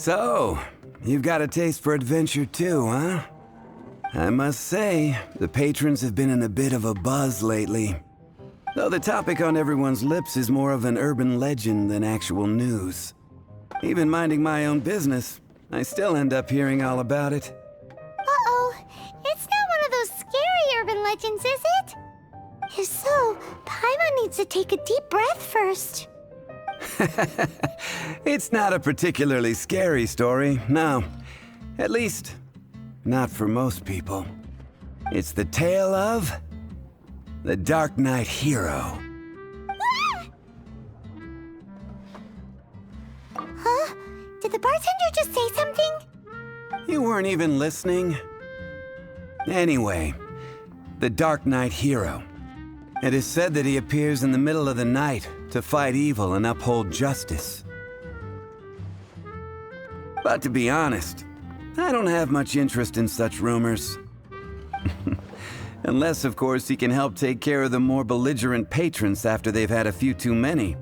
So, you've got a taste for adventure too, huh? I must say, the patrons have been in a bit of a buzz lately. Though the topic on everyone's lips is more of an urban legend than actual news. Even minding my own business, I still end up hearing all about it. Uh-oh, it's not one of those scary urban legends, is it? If so, Paimon needs to take a deep breath first. It's not a particularly scary story, no. At least, not for most people. It's the tale of the Dark Knight Hero. Huh? Did the bartender just say something? You weren't even listening. Anyway, the Dark Knight Hero. It is said that he appears in the middle of the night to fight evil and uphold justice. But to be honest, I don't have much interest in such rumors. Unless, of course, he can help take care of the more belligerent patrons after they've had a few too many.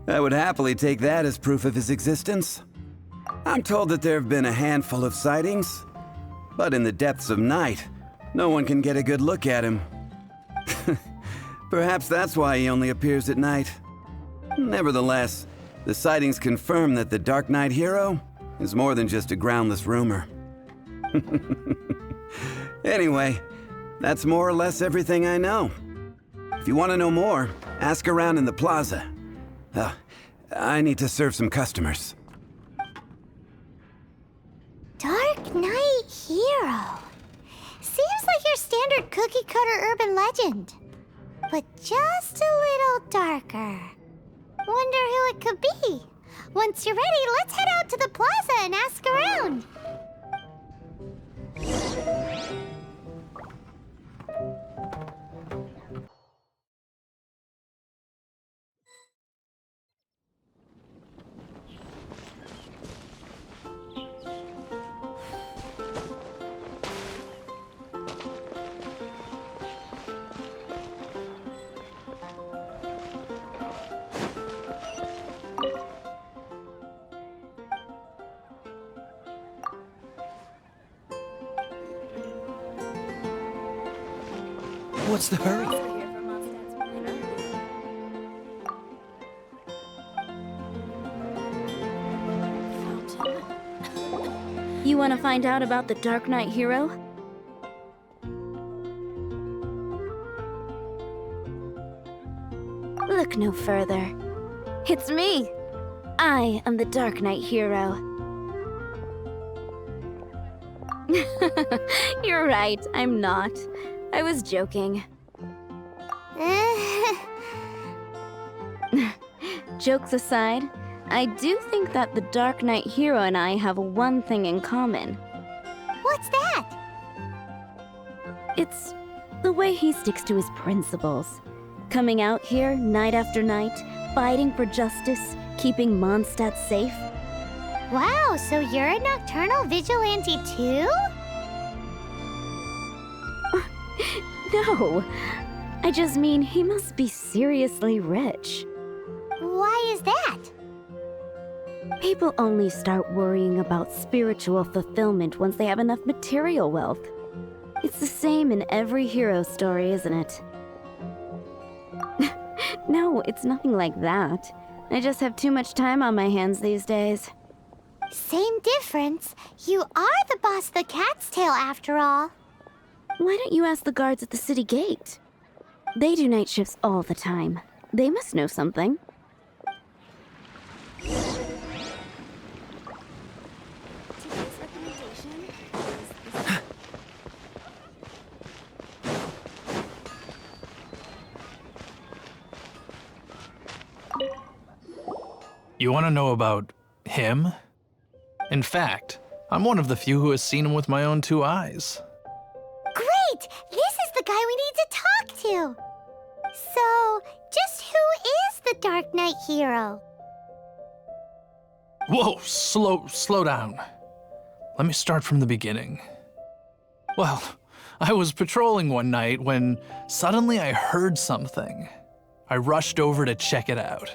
I would happily take that as proof of his existence. I'm told that there have been a handful of sightings, but in the depths of night, no one can get a good look at him. Perhaps that's why he only appears at night. Nevertheless, the sightings confirm that the Dark Knight Hero is more than just a groundless rumor. Anyway, that's more or less everything I know. If you want to know more, ask around in the plaza. I need to serve some customers. Dark Knight Hero. Seems like your standard cookie-cutter urban legend. But just a little darker. Wonder who it could be. Once you're ready, let's head out to the plaza and ask around. What's the hurry? You want to find out about the Dark Knight Hero? Look no further. It's me! I am the Dark Knight Hero. You're right, I'm not. I was joking. Jokes aside, I do think that the Dark Knight Hero and I have one thing in common. What's that? It's the way he sticks to his principles. Coming out here night after night, fighting for justice, keeping Mondstadt safe. Wow, so you're a nocturnal vigilante too? No, I just mean he must be seriously rich. Why is that? People only start worrying about spiritual fulfillment once they have enough material wealth. It's the same in every hero story, isn't it? No, it's nothing like that. I just have too much time on my hands these days. Same difference. You are the boss of the Cat's Tail after all. Why don't you ask the guards at the city gate? They do night shifts all the time. They must know something. You want to know about him? In fact, I'm one of the few who has seen him with my own two eyes. Great! This is the guy we need to talk to! So, just who is the Dark Knight Hero? Whoa, slow down. Let me start from the beginning. Well, I was patrolling one night when suddenly I heard something. I rushed over to check it out.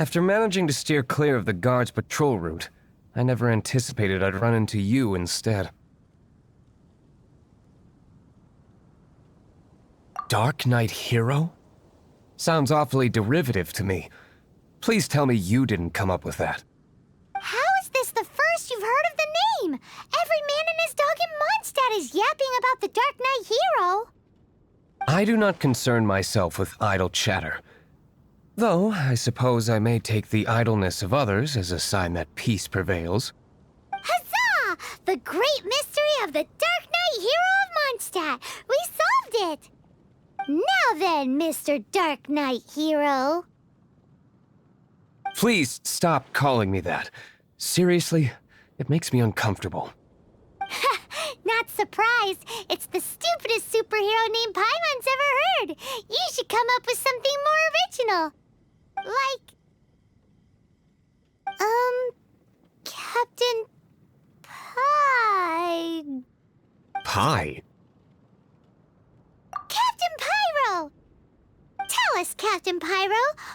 After managing to steer clear of the guards' patrol route, I never anticipated I'd run into you instead. Dark Knight Hero? Sounds awfully derivative to me. Please tell me you didn't come up with that. How is this the first you've heard of the name? Every man and his dog in Mondstadt is yapping about the Dark Knight Hero. I do not concern myself with idle chatter. Though, I suppose I may take the idleness of others as a sign that peace prevails. Huzzah! The great mystery of the Dark Knight Hero of Mondstadt! We solved it! Now then, Mr. Dark Knight Hero. Please stop calling me that. Seriously, it makes me uncomfortable. Not surprised. It's the stupidest superhero name Paimon's ever heard. You should come up with something more original. Like... Captain Pie... Pie? Captain Pyro! Tell us, Captain Pyro,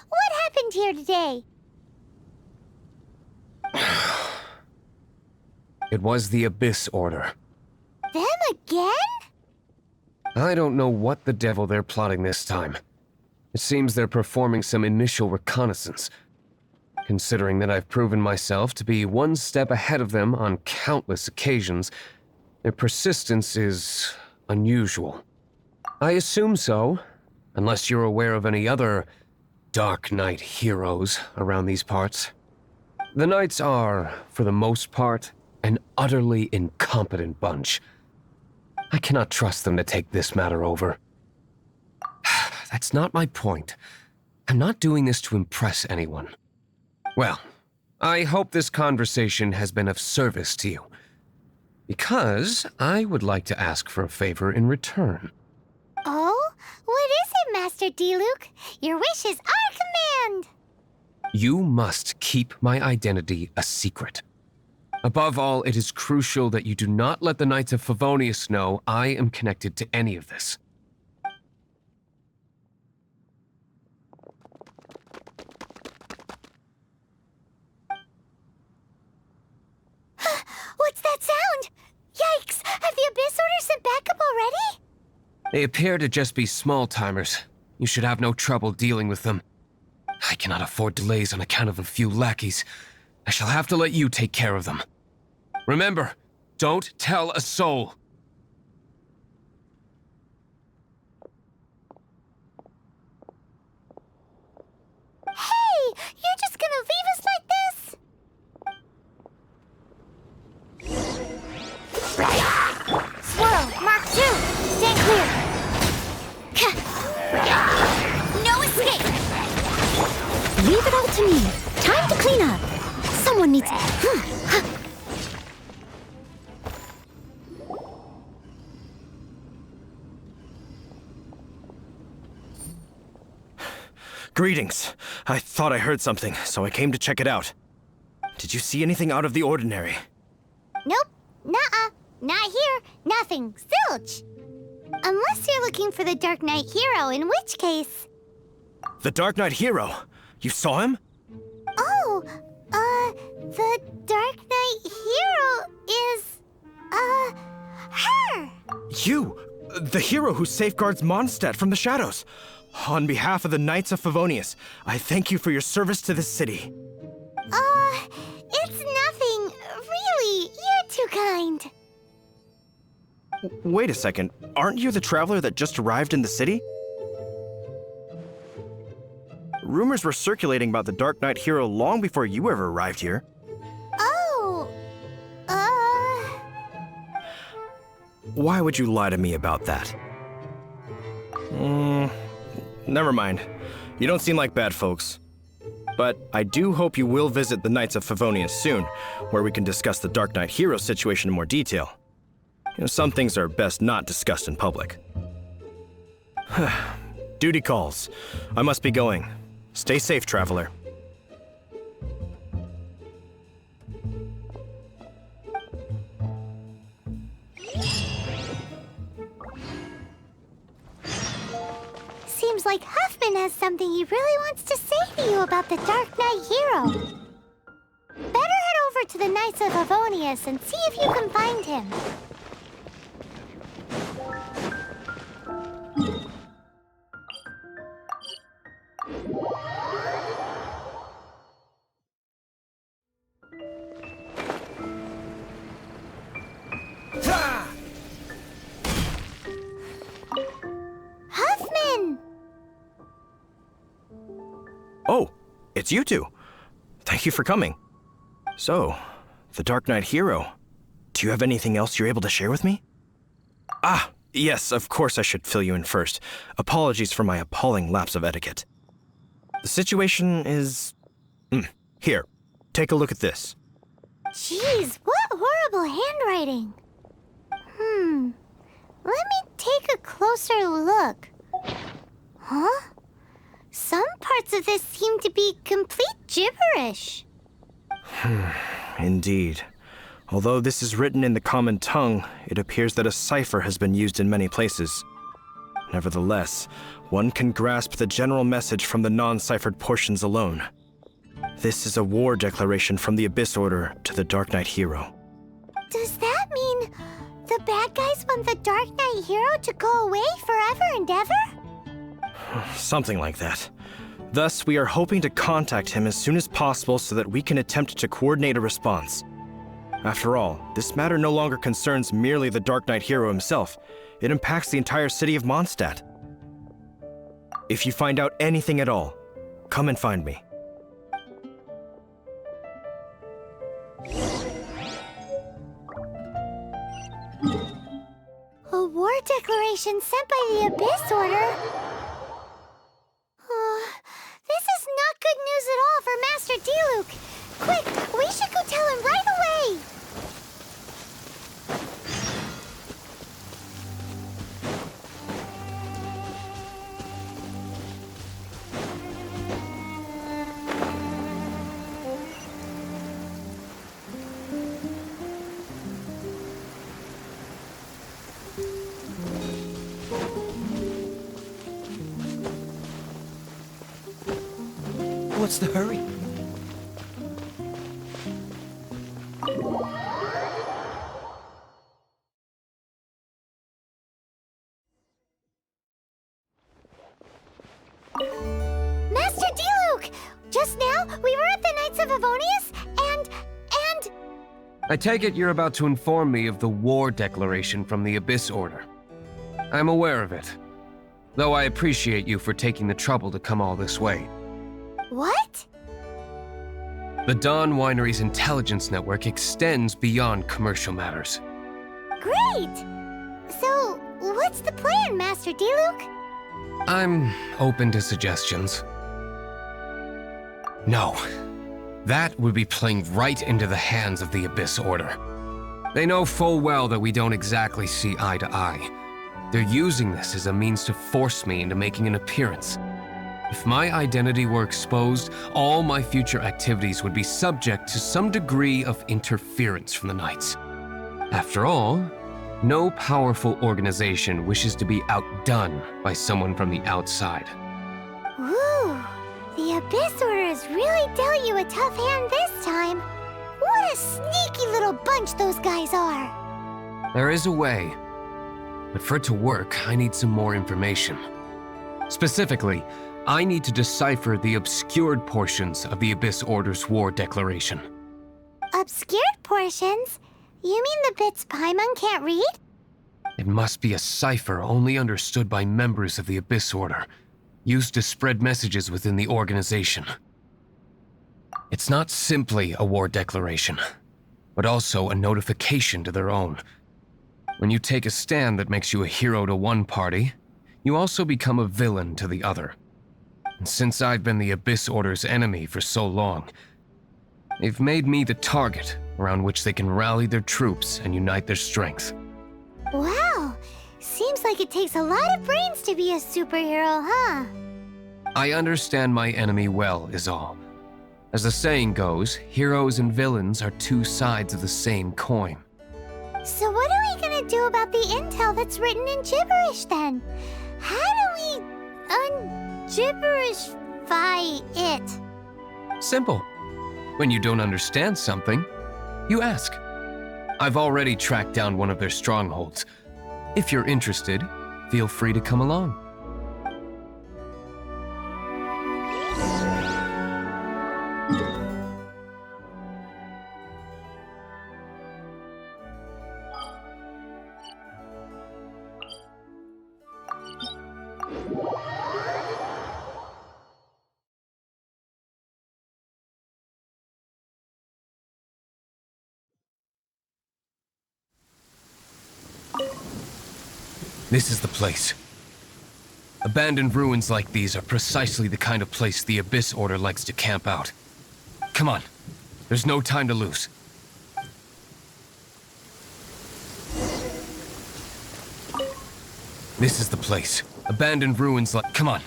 what happened here today? It was the Abyss Order. Them again? I don't know what the devil they're plotting this time. It seems they're performing some initial reconnaissance. Considering that I've proven myself to be one step ahead of them on countless occasions, their persistence is unusual. I assume so, unless you're aware of any other Dark Knight heroes around these parts. The Knights are, for the most part, an utterly incompetent bunch. I cannot trust them to take this matter over. That's not my point. I'm not doing this to impress anyone. Well, I hope this conversation has been of service to you. Because I would like to ask for a favor in return. Oh? What is it, Master Diluc? Your wish is our command! You must keep my identity a secret. Above all, it is crucial that you do not let the Knights of Favonius know I am connected to any of this. What's that sound? Yikes! Have the Abyss Order sent backup already? They appear to just be small-timers. You should have no trouble dealing with them. I cannot afford delays on account of a few lackeys. I shall have to let you take care of them. Remember, don't tell a soul. Hey! You're just gonna leave us like this? Swirl, Mark 2! Stand clear! No escape! Leave it all to me. Time to clean up. Someone needs... Greetings. I thought I heard something, so I came to check it out. Did you see anything out of the ordinary? Nope. Nuh-uh. Not here. Nothing. Zilch. Unless you're looking for the Dark Knight Hero, in which case... The Dark Knight Hero? You saw him? Oh, the Dark Knight Hero is, her! You! The hero who safeguards Mondstadt from the shadows. On behalf of the Knights of Favonius, I thank you for your service to this city. It's nothing. Really, you're too kind. Wait a second. Aren't you the traveler that just arrived in the city? Rumors were circulating about the Dark Knight Hero long before you ever arrived here. Oh, Why would you lie to me about that? Never mind. You don't seem like bad folks. But I do hope you will visit the Knights of Favonius soon, where we can discuss the Dark Knight Hero situation in more detail. You know, some things are best not discussed in public. Duty calls. I must be going. Stay safe, traveler. seems like like Huffman has something he really wants to say to you about the Dark Knight hero. Better head over to the Knights of Favonius and see if you can find him. Huffman! Oh, it's you two. Thank you for coming. So, the Dark Knight hero. Do you have anything else you're able to share with me? Ah, yes, of course I should fill you in first. Apologies for my appalling lapse of etiquette. The situation is... Here, take a look at this. Jeez, what horrible handwriting. Let me take a closer look. Huh? Some parts of this seem to be complete gibberish. Indeed. Although this is written in the common tongue, it appears that a cipher has been used in many places. Nevertheless, one can grasp the general message from the non-ciphered portions alone. This is a war declaration from the Abyss Order to the Dark Knight hero. Does that mean the bad guys want the Dark Knight hero to go away forever and ever? Something like that. Thus, we are hoping to contact him as soon as possible so that we can attempt to coordinate a response. After all, this matter no longer concerns merely the Dark Knight hero himself. It impacts the entire city of Mondstadt. If you find out anything at all, come and find me. A war declaration sent by the Abyss Order? This is not good news at all for Master Diluc. Quick, we should go tell him right away! What's the hurry? Master Diluc! Just now, we were at the Knights of Favonius, and... I take it you're about to inform me of the war declaration from the Abyss Order. I'm aware of it, though I appreciate you for taking the trouble to come all this way. What? The Dawn Winery's intelligence network extends beyond commercial matters. Great! So, what's the plan, Master Diluc? I'm open to suggestions. No. That would be playing right into the hands of the Abyss Order. They know full well that we don't exactly see eye to eye. They're using this as a means to force me into making an appearance. If my identity were exposed, all my future activities would be subject to some degree of interference from the Knights. After all, no powerful organization wishes to be outdone by someone from the outside. Ooh, the Abyss Order has really dealt you a tough hand this time. What a sneaky little bunch those guys are. There is a way, but for it to work, I need some more information. Specifically, I need to decipher the obscured portions of the Abyss Order's war declaration. Obscured portions? You mean the bits Paimon can't read? It must be a cipher only understood by members of the Abyss Order, used to spread messages within the organization. It's not simply a war declaration, but also a notification to their own. When you take a stand that makes you a hero to one party, you also become a villain to the other. And since I've been the Abyss Order's enemy for so long, they've made me the target around which they can rally their troops and unite their strength. Wow, seems like it takes a lot of brains to be a superhero, huh? I understand my enemy well, is all. As the saying goes, heroes and villains are two sides of the same coin. So what are we gonna do about the intel that's written in gibberish then? How do we gibberish it? Simple. When you don't understand something, you ask. I've already tracked down one of their strongholds. If you're interested, feel free to come along. This is the place. Abandoned ruins like these are precisely the kind of place the Abyss Order likes to camp out. Come on, there's no time to lose. This is the place. Abandoned ruins like... Come on.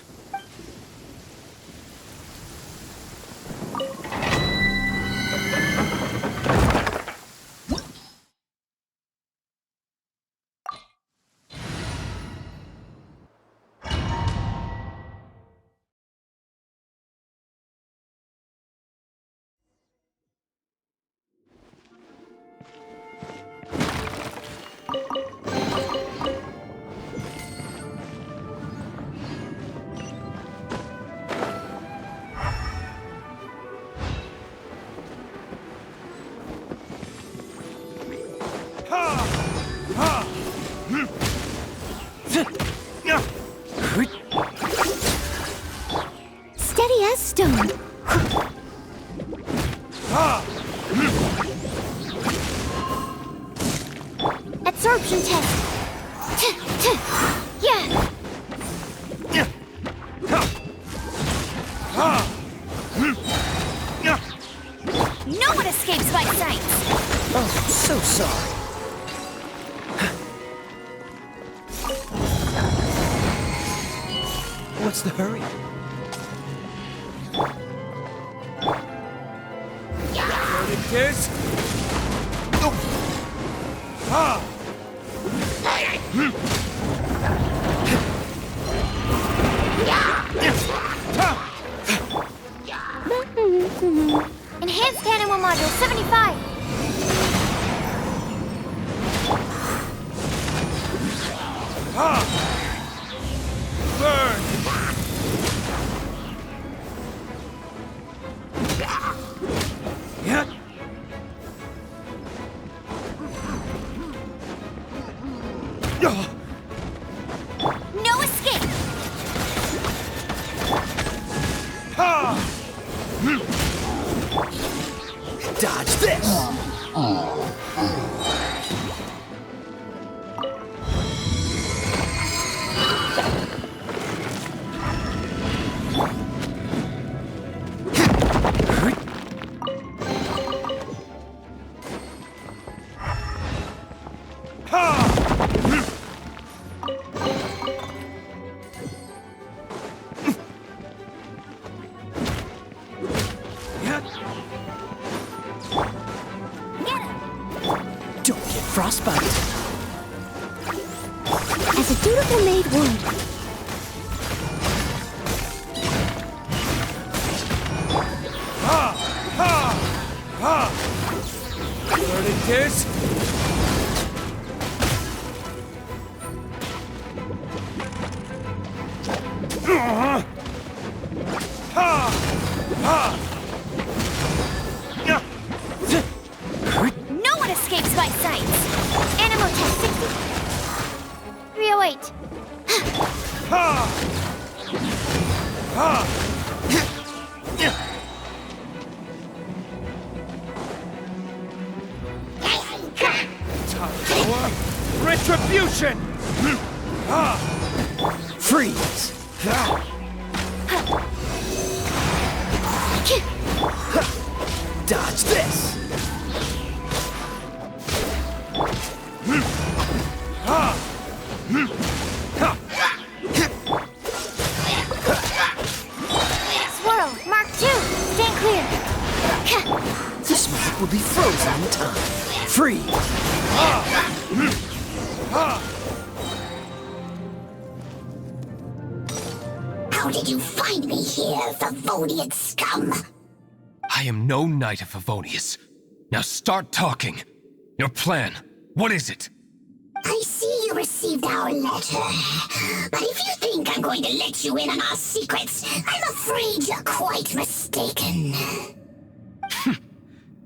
Steady as stone. Absorption test. Yeah. No one escapes my sight. Oh, so sorry. What's the hurry? There it is. Enhanced animal module 75. Burn! Yeah. No escape. Dodge this! Don't get frostbite. As a dutiful maid would. There it is. No one escapes my sight. Animal test 60. 308. Retribution! Freeze! Dodge this! Swirl, Mark 2. Stand clear. This map will be frozen in time. Freeze! How did you find me here, Favonian scum? I am no Knight of Favonius. Now start talking. Your plan, what is it? I see you received our letter. But if you think I'm going to let you in on our secrets, I'm afraid you're quite mistaken.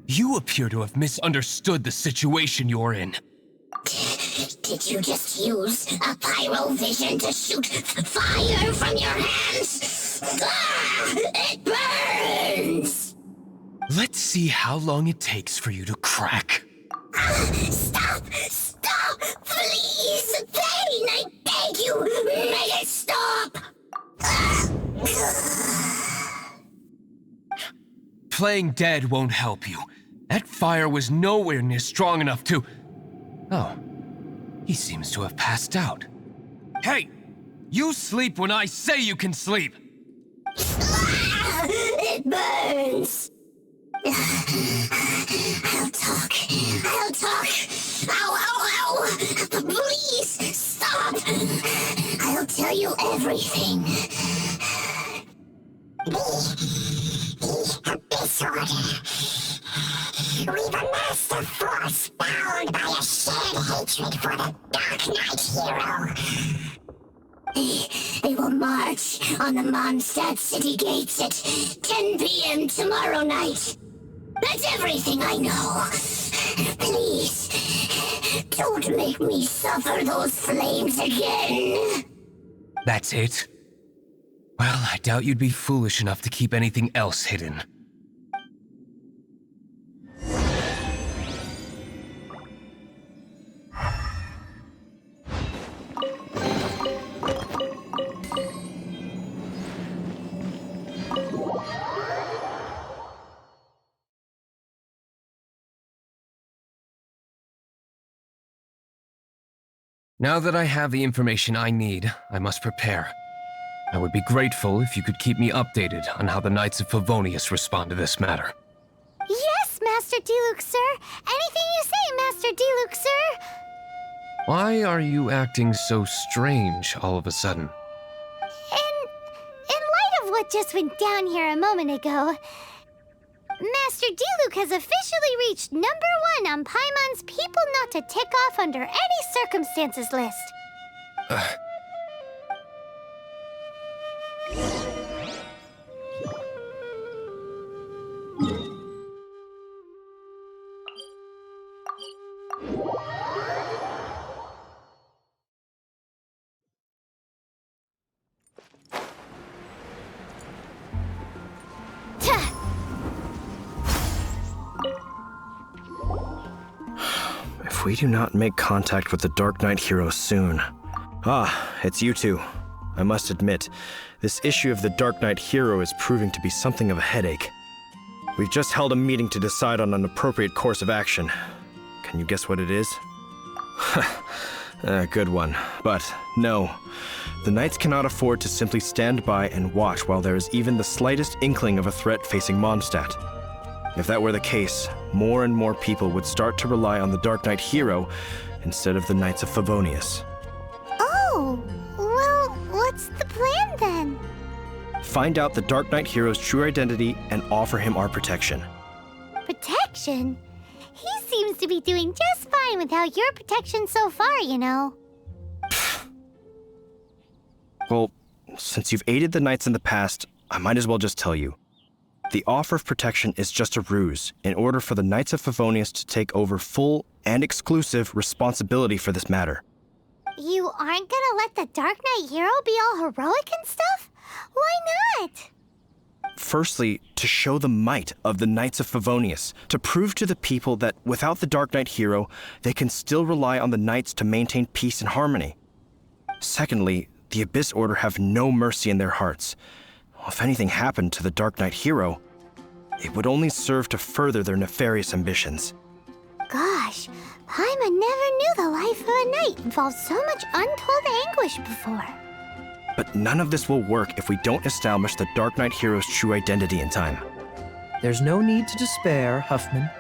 You appear to have misunderstood the situation you're in. Did you just use a pyrovision to shoot fire from your hands? Ah, it burns! Let's see how long it takes for you to crack. Stop! Stop! Please! Pain! I beg you! Make it stop! Playing dead won't help you. That fire was nowhere near strong enough to... Oh, he seems to have passed out. Hey! You sleep when I say you can sleep! It burns! I'll talk. I'll talk. Ow, ow, ow! Please, stop! I'll tell you everything. The Abyss Order. We've amassed a force bound by a shared hatred for the Dark Knight hero. They will march on the Mondstadt city gates at 10 p.m. tomorrow night. That's everything I know. Please, don't make me suffer those flames again. That's it? Well, I doubt you'd be foolish enough to keep anything else hidden. Now that I have the information I need, I must prepare. I would be grateful if you could keep me updated on how the Knights of Favonius respond to this matter. Yes, Master Diluc, sir. Anything you say, Master Diluc, sir. Why are you acting so strange all of a sudden? In light of what just went down here a moment ago, Master Diluc has officially reached #1 on Paimon's People Not to Tick Off Under Any Circumstances list. If we do not make contact with the Dark Knight hero soon... Ah, it's you two. I must admit, this issue of the Dark Knight hero is proving to be something of a headache. We've just held a meeting to decide on an appropriate course of action. Can you guess what it is? Good one. But no, the Knights cannot afford to simply stand by and watch while there is even the slightest inkling of a threat facing Mondstadt. If that were the case, more and more people would start to rely on the Dark Knight hero instead of the Knights of Favonius. Oh, well, what's the plan then? Find out the Dark Knight hero's true identity and offer him our protection. Protection? He seems to be doing just fine without your protection so far, you know. Well, since you've aided the Knights in the past, I might as well just tell you. The offer of protection is just a ruse in order for the Knights of Favonius to take over full and exclusive responsibility for this matter. You aren't gonna let the Dark Knight hero be all heroic and stuff? Why not? Firstly, to show the might of the Knights of Favonius, to prove to the people that without the Dark Knight hero, they can still rely on the Knights to maintain peace and harmony. Secondly, the Abyss Order have no mercy in their hearts. If anything happened to the Dark Knight hero, it would only serve to further their nefarious ambitions. Gosh, Paimon never knew the life of a knight involved so much untold anguish before. But none of this will work if we don't establish the Dark Knight hero's true identity in time. There's no need to despair, Huffman.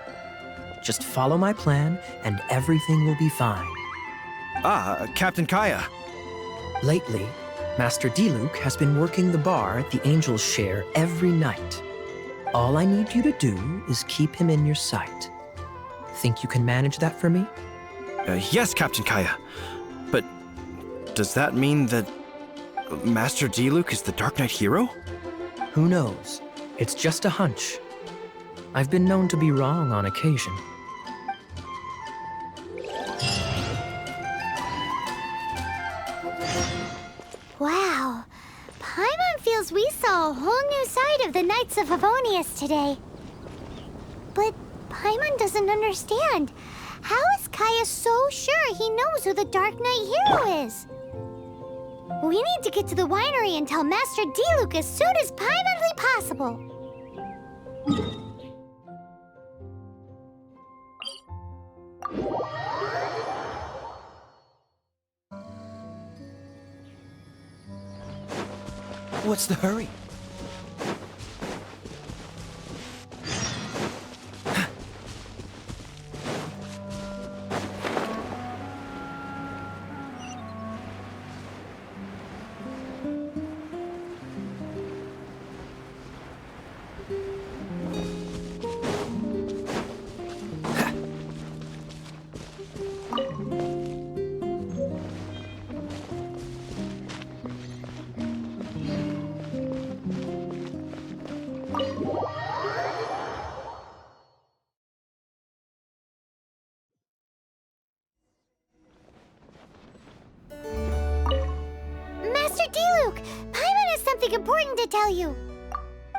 Just follow my plan, and everything will be fine. Ah, Captain Kaya. Lately, Master Diluc has been working the bar the angels share every night. All I need you to do is keep him in your sight. Think you can manage that for me? Yes, Captain Kaya. But does that mean that Master Diluc is the Dark Knight hero? Who knows? It's just a hunch. I've been known to be wrong on occasion. Wow. Paimon feels we saw a whole new side of the Knights of Favonius today. But Paimon doesn't understand. How is Kaya so sure he knows who the Dark Knight hero is? We need to get to the winery and tell Master Diluc as soon as Paimonly possible. What's the hurry? Master Diluc, Paimon has something important to tell you.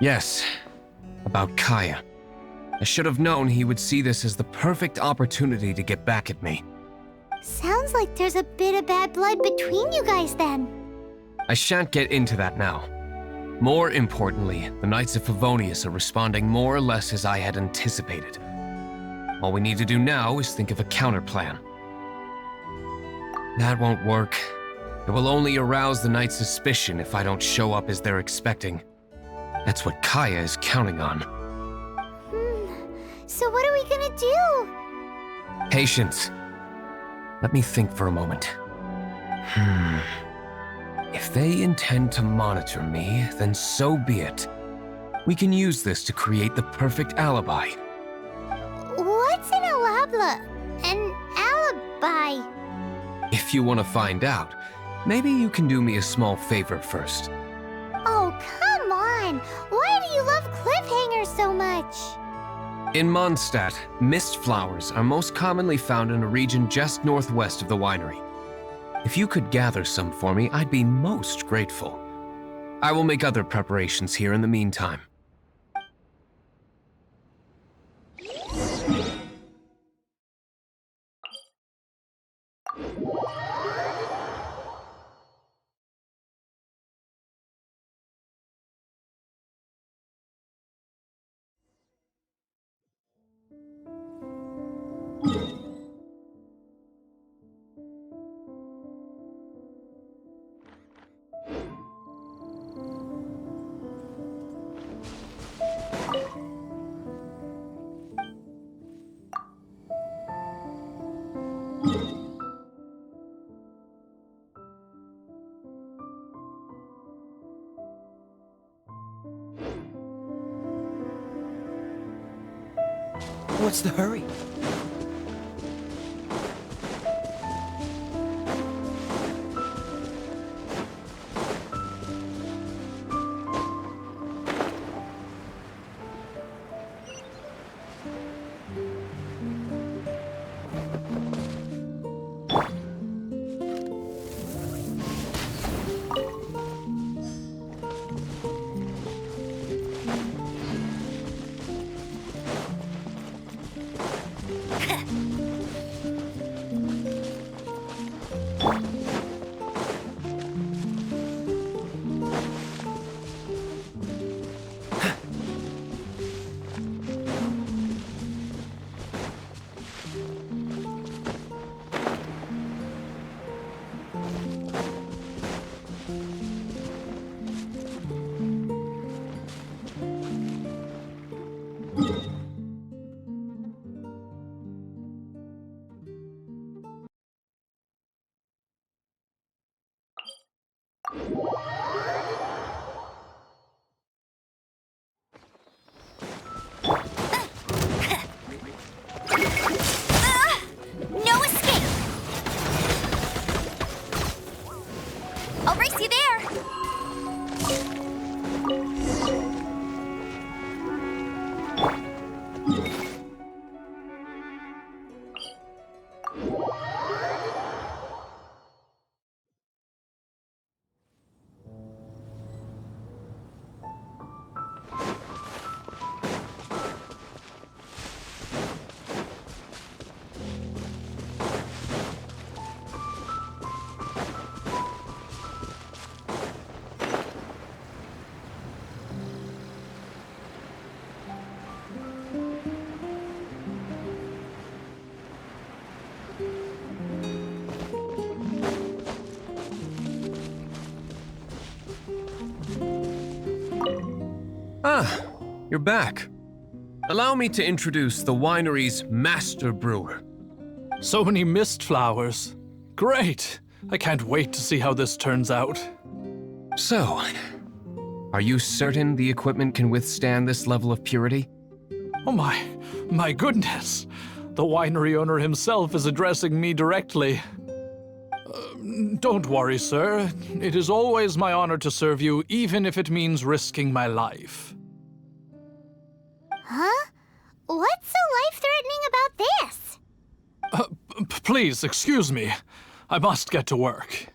Yes, about Kaya. I should have known he would see this as the perfect opportunity to get back at me. Sounds like there's a bit of bad blood between you guys then. I shan't get into that now. More importantly, the Knights of Favonius are responding more or less as I had anticipated. All we need to do now is think of a counterplan. That won't work. It will only arouse the Knights' suspicion if I don't show up as they're expecting. That's what Kaya is counting on. So what are we gonna do? Patience. Let me think for a moment. If they intend to monitor me, then so be it. We can use this to create the perfect alibi. What's an alabla? An alibi? If you want to find out, maybe you can do me a small favor first. Oh, come on! Why do you love cliffhangers so much? In Mondstadt, mist flowers are most commonly found in a region just northwest of the winery. If you could gather some for me, I'd be most grateful. I will make other preparations here in the meantime. What's the hurry? No escape! I'll race you there! Ah, you're back. Allow me to introduce the winery's master brewer. So many mist flowers. Great! I can't wait to see how this turns out. So, are you certain the equipment can withstand this level of purity? Oh my goodness! The winery owner himself is addressing me directly. Don't worry, sir. It is always my honor to serve you, even if it means risking my life. Huh? What's so life-threatening about this? Please, excuse me. I must get to work.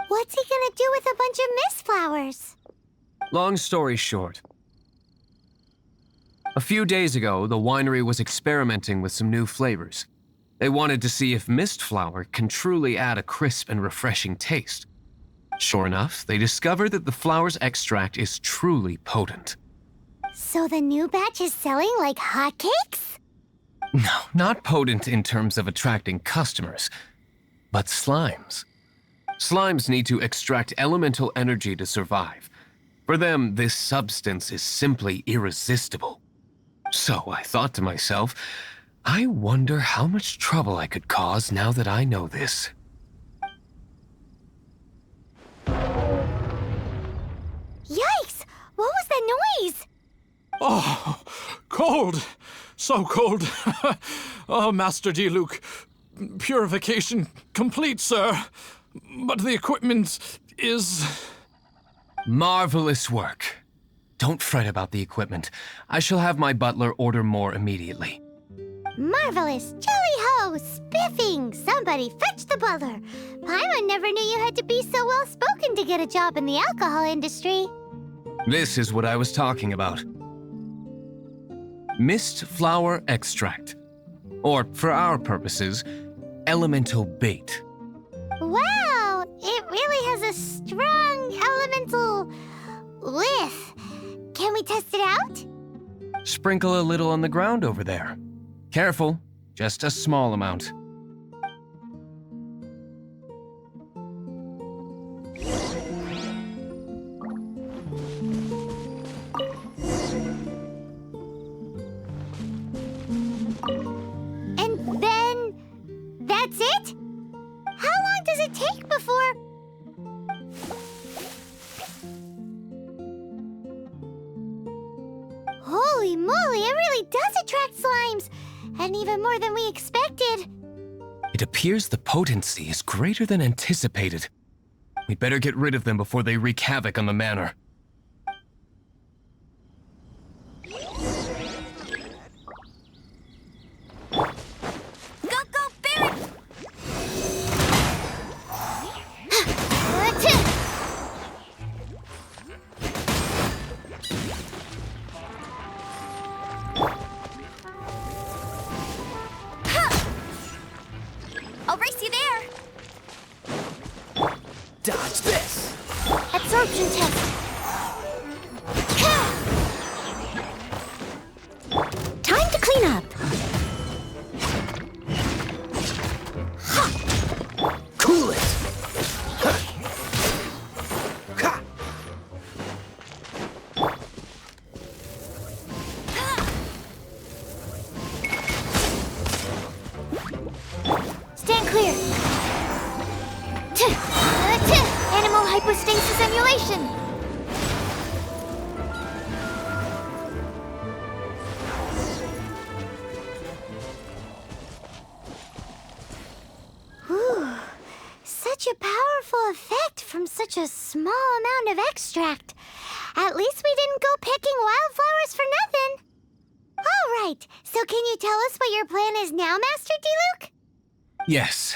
What's he gonna do with a bunch of mist flowers? Long story short. A few days ago, the winery was experimenting with some new flavors. They wanted to see if mist flower can truly add a crisp and refreshing taste. Sure enough, they discovered that the flower's extract is truly potent. So the new batch is selling like hotcakes? No, not potent in terms of attracting customers, but slimes. Slimes need to extract elemental energy to survive. For them, this substance is simply irresistible. So I thought to myself, I wonder how much trouble I could cause now that I know this. Yikes! What was that noise? Oh, cold! So cold! Oh, Master Diluc, purification complete, sir. But the equipment is... Marvelous work. Don't fret about the equipment. I shall have my butler order more immediately. Marvelous! Jolly-ho! Spiffing! Somebody fetch the butler! Paimon never knew you had to be so well-spoken to get a job in the alcohol industry. This is what I was talking about. Mist flower extract. Or, for our purposes, elemental bait. Wow! It really has a strong elemental whiff. Can we test it out? Sprinkle a little on the ground over there. Careful, just a small amount. And then... that's it? How long does it take before... Holy moly, it really does attract slimes! And even more than we expected. It appears the potency is greater than anticipated. We'd better get rid of them before they wreak havoc on the manor. Go, Barret! I'll race you there! Dodge this! Absorption test. Time to clean up. Cool it! Stand clear. Animal hypostasis emulation! Whew. Such a powerful effect from such a small amount of extract. At least we didn't go picking wildflowers for nothing. All right, so can you tell us what your plan is now, Master Diluc? Yes,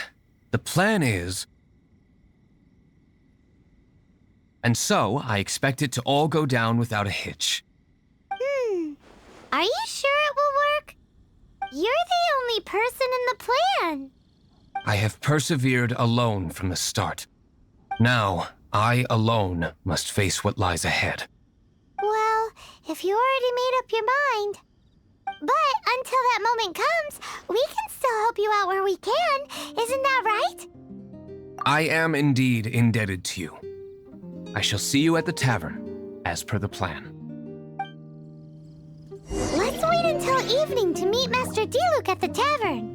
the plan is... And so, I expect it to all go down without a hitch. Are you sure it will work? You're the only person in the plan. I have persevered alone from the start. Now, I alone must face what lies ahead. Well, if you already made up your mind. But until that moment comes, we can still help you out where we can. Isn't that right? I am indeed indebted to you. I shall see you at the tavern, as per the plan. Let's wait until evening to meet Master Diluc at the tavern.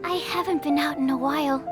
I haven't been out in a while.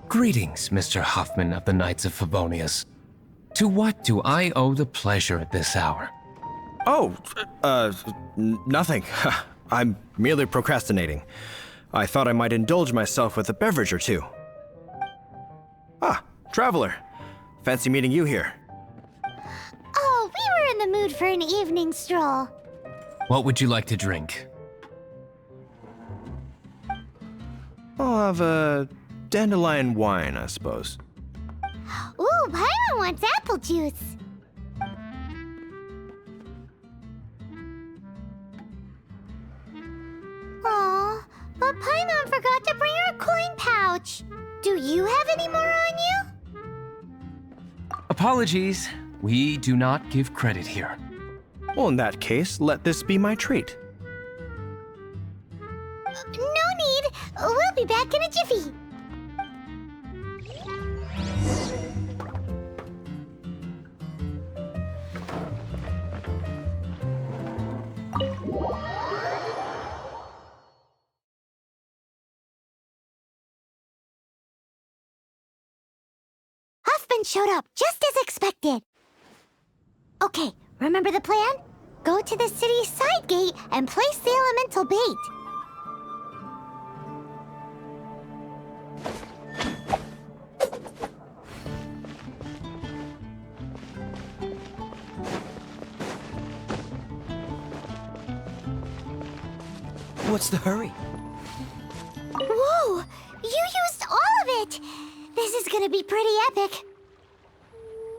Greetings, Mr. Hoffman of the Knights of Favonius. To what do I owe the pleasure at this hour? Oh, nothing. I'm merely procrastinating. I thought I might indulge myself with a beverage or two. Ah, traveler. Fancy meeting you here. Oh, we were in the mood for an evening stroll. What would you like to drink? I'll have a dandelion wine, I suppose. Ooh, Paimon wants apple juice. Aw, but Paimon forgot to bring her coin pouch. Do you have any more on you? Apologies, we do not give credit here. Well, in that case, let this be my treat. No need. We'll be back in a jiffy. Huffman showed up just as expected. Okay, remember the plan? Go to the city's side gate and place the elemental bait. What's the hurry? Whoa! You used all of it! This is gonna be pretty epic.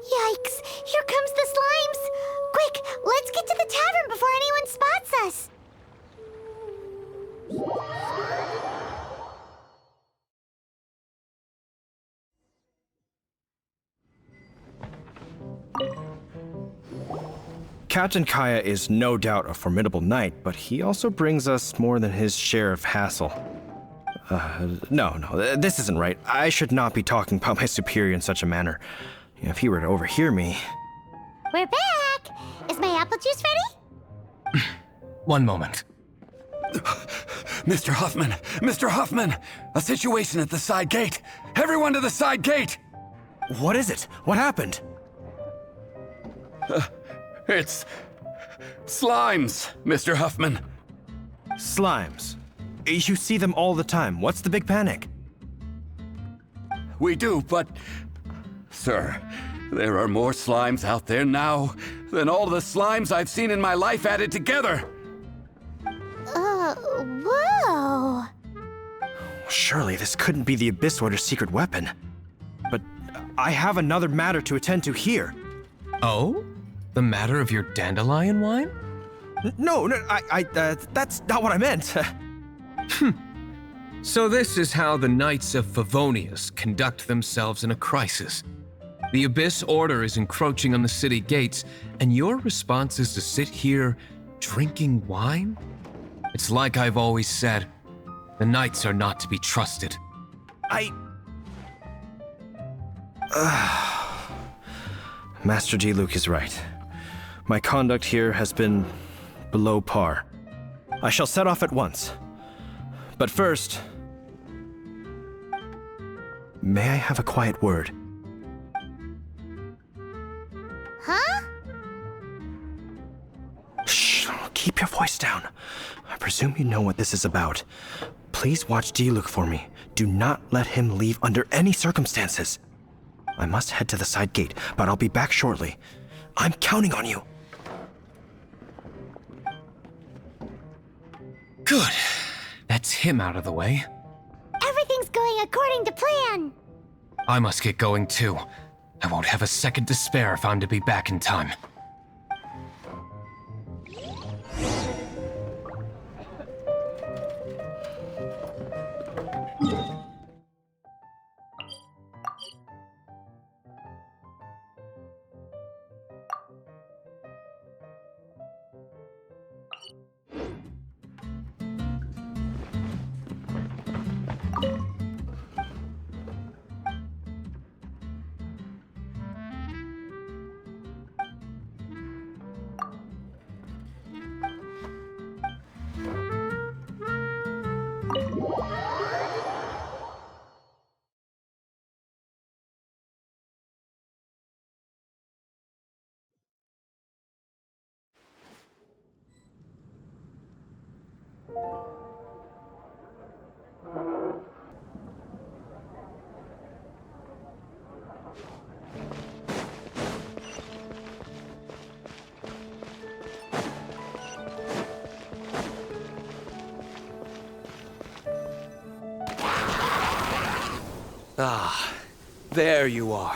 Yikes! Here comes the slimes! Quick, let's get to the tavern before anyone spots us! Captain Kaya is no doubt a formidable knight, but he also brings us more than his share of hassle. No, this isn't right. I should not be talking about my superior in such a manner. If he were to overhear me... We're back! Is my apple juice ready? One moment. Mr. Hoffman! Mr. Hoffman! A situation at the side gate! Everyone to the side gate! What is it? What happened? It's... slimes, Mr. Huffman. Slimes. You see them all the time. What's the big panic? We do, but... Sir, there are more slimes out there now than all the slimes I've seen in my life added together. Whoa. Surely this couldn't be the Abyss Order's secret weapon. But I have another matter to attend to here. Oh? The matter of your dandelion wine? No, that's not what I meant. So this is how the Knights of Favonius conduct themselves in a crisis. The Abyss Order is encroaching on the city gates, and your response is to sit here drinking wine? It's like I've always said, the Knights are not to be trusted. Master Diluc is right. My conduct here has been below par. I shall set off at once. But first, may I have a quiet word? Huh? Shh, keep your voice down. I presume you know what this is about. Please watch Diluc for me. Do not let him leave under any circumstances. I must head to the side gate, but I'll be back shortly. I'm counting on you. Good. That's him out of the way. Everything's going according to plan. I must get going too. I won't have a second to spare if I'm to be back in time. Ah, there you are.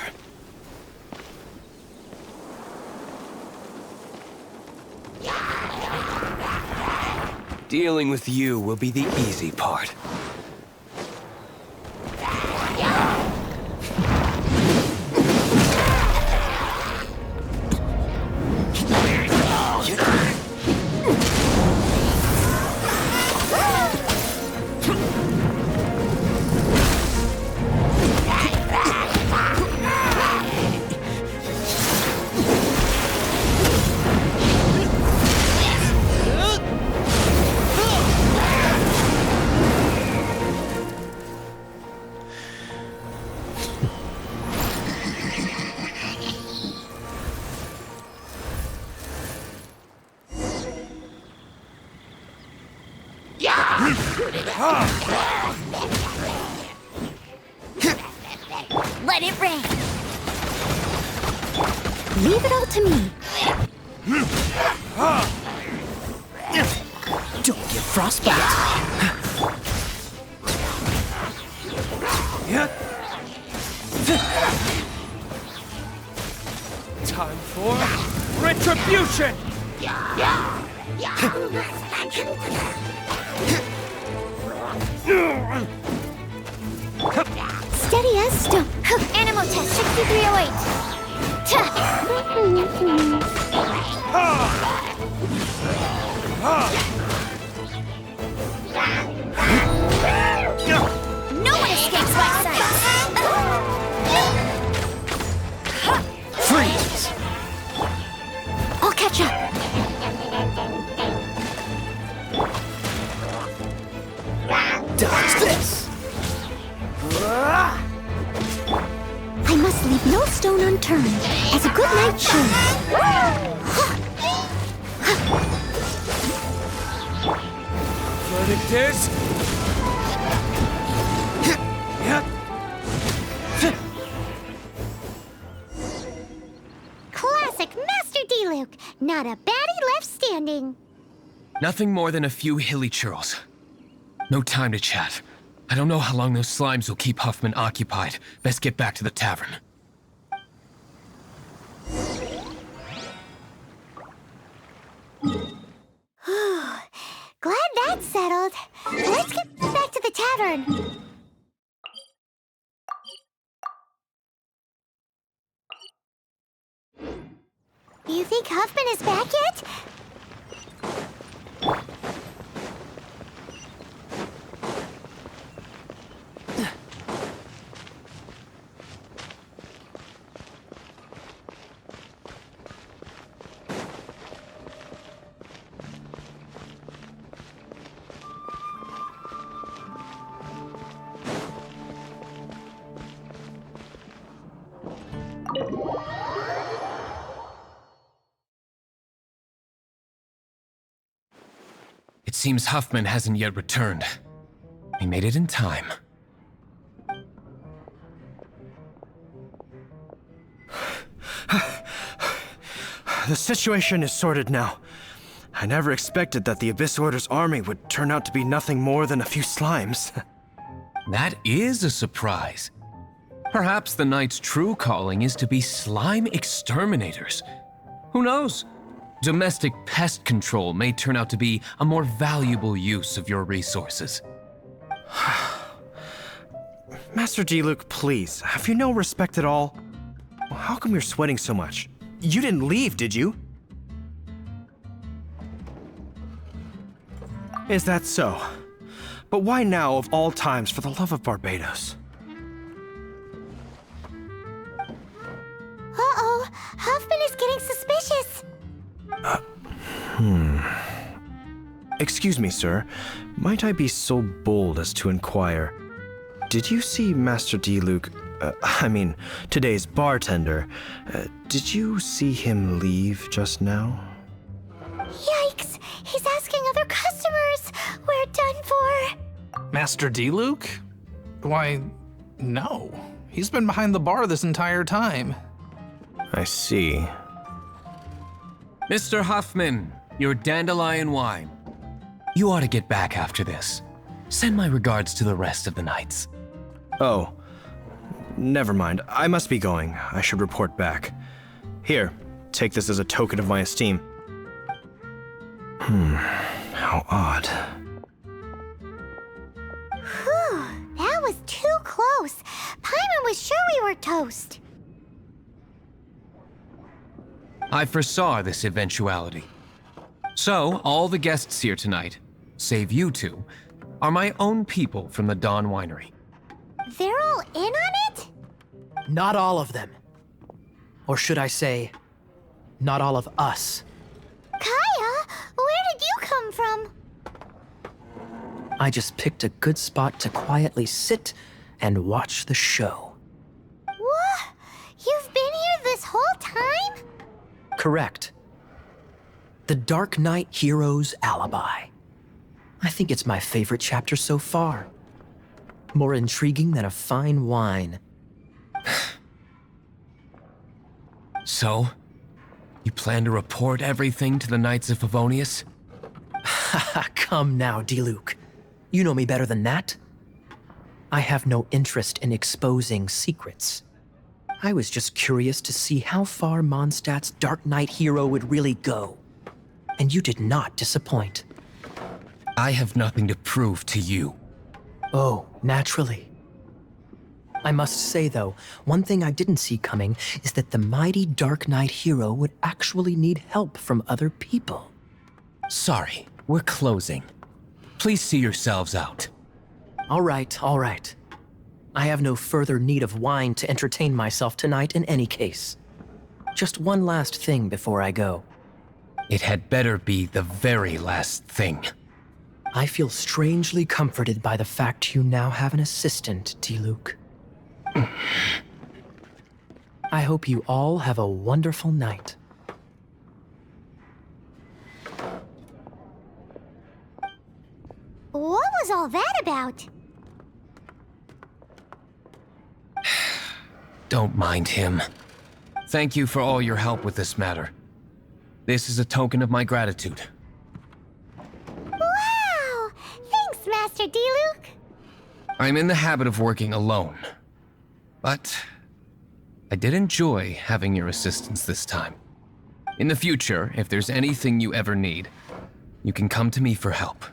Dealing with you will be the easy part. Let it rain. Leave it all to me. Don't get frostbite. Time for retribution! Steady as stone. Animal test 6308. No one escapes my sight. Freeze! I'll catch up. Dodge this! I must leave no stone unturned, as a good knight should. verdict is... Classic Master Diluc. Not a baddie left standing. Nothing more than a few hilly churls. No time to chat. I don't know how long those slimes will keep Huffman occupied. Best get back to the tavern. Glad that's settled. Let's get back to the tavern. You think Huffman is back yet? It seems Huffman hasn't yet returned. He made it in time. The situation is sorted now. I never expected that the Abyss Order's army would turn out to be nothing more than a few slimes. That is a surprise. Perhaps the Knight's true calling is to be slime exterminators. Who knows? Domestic pest control may turn out to be a more valuable use of your resources. Master Diluc, please, have you no respect at all? How come you're sweating so much? You didn't leave, did you? Is that so? But why now of all times, for the love of Barbados? Uh-oh, Huffman is getting suspicious. Excuse me, sir. Might I be so bold as to inquire, did you see Master Diluc, today's bartender, did you see him leave just now? Yikes, he's asking other customers. We're done for. Master Diluc? Why, no. He's been behind the bar this entire time. I see. Mr. Huffman, your dandelion wine. You ought to get back after this. Send my regards to the rest of the knights. Oh, never mind. I must be going. I should report back. Here, take this as a token of my esteem. How odd. Whew, that was too close. Paimon was sure we were toast. I foresaw this eventuality. So, all the guests here tonight, save you two, are my own people from the Dawn Winery. They're all in on it? Not all of them. Or should I say, not all of us. Kaya, where did you come from? I just picked a good spot to quietly sit and watch the show. What? You've been here this whole time? Correct. The Dark Knight Hero's Alibi. I think it's my favorite chapter so far. More intriguing than a fine wine. So, you plan to report everything to the Knights of Favonius? Come now, Diluc. You know me better than that. I have no interest in exposing secrets. I was just curious to see how far Mondstadt's Dark Knight hero would really go. And you did not disappoint. I have nothing to prove to you. Oh, naturally. I must say, though, one thing I didn't see coming is that the mighty Dark Knight hero would actually need help from other people. Sorry, we're closing. Please see yourselves out. All right, all right. I have no further need of wine to entertain myself tonight in any case. Just one last thing before I go. It had better be the very last thing. I feel strangely comforted by the fact you now have an assistant, Diluc. I hope you all have a wonderful night. What? was all that about? Don't mind him. Thank you for all your help with this matter. This is a token of my gratitude. Wow! Thanks, Master Diluc. I'm in the habit of working alone, but I did enjoy having your assistance this time. In the future, if there's anything you ever need, you can come to me for help.